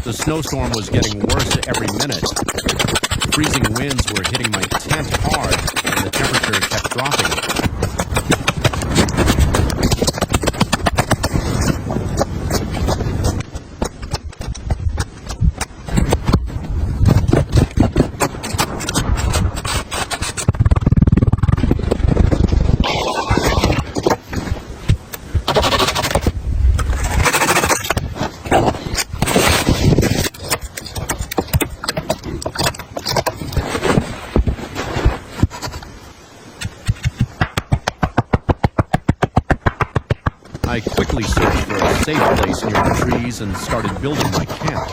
The snowstorm was getting worse every minute. Freezing winds were hitting my tent hard, and the temperature kept dropping. I quickly searched for a safe place near the trees and started building my camp.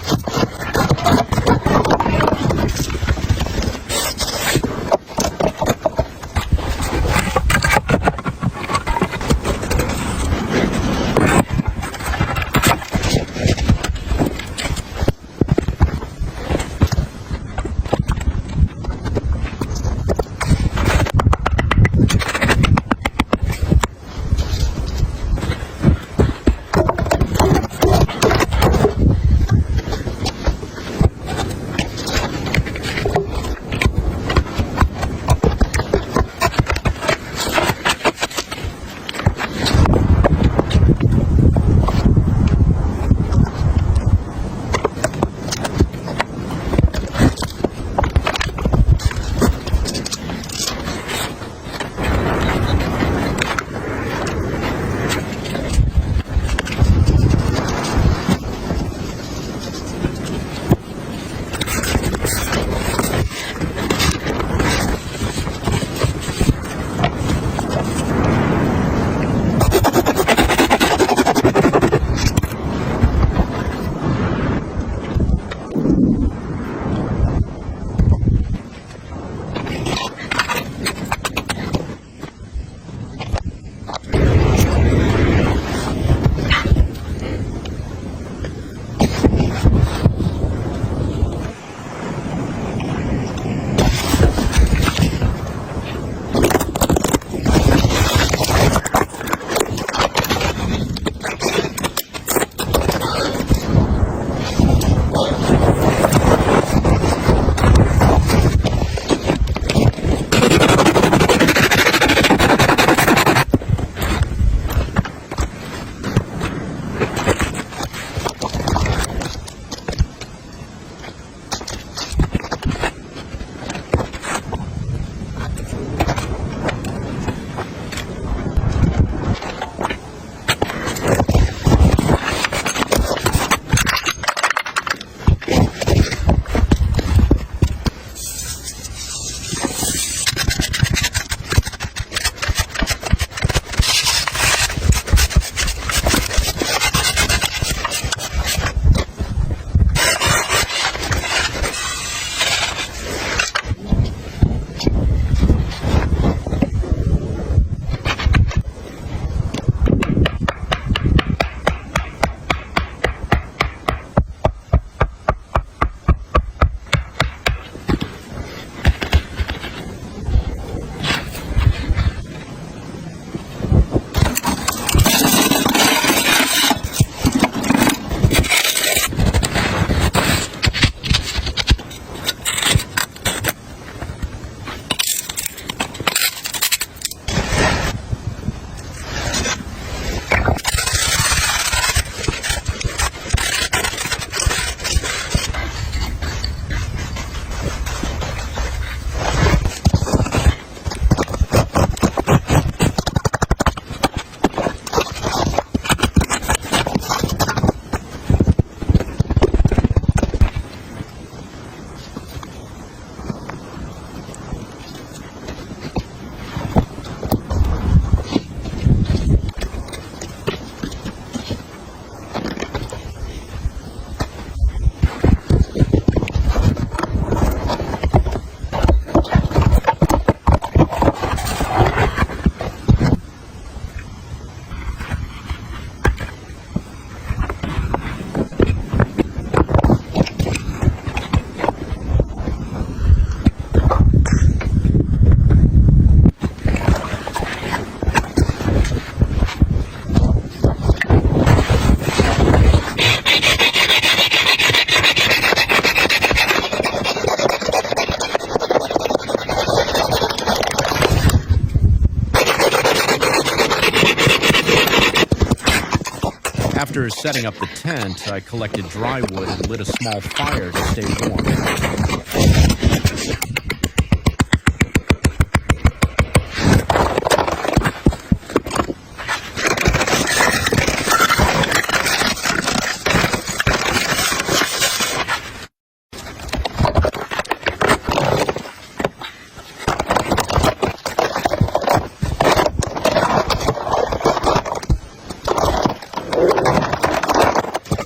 After setting up the tent, I collected dry wood and lit a small fire to stay warm.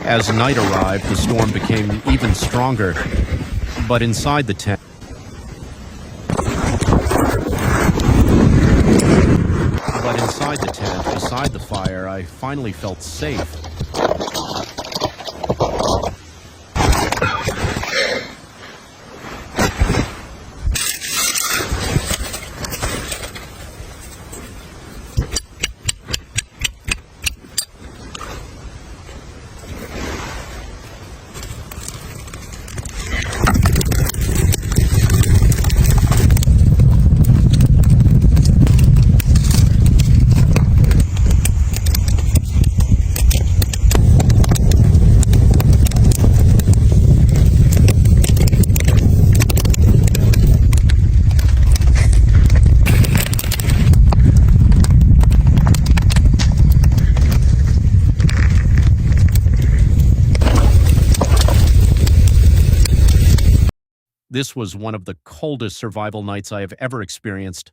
As night arrived, the storm became even stronger, but inside the tent, beside the fire, I finally felt safe. This was one of the coldest survival nights I have ever experienced.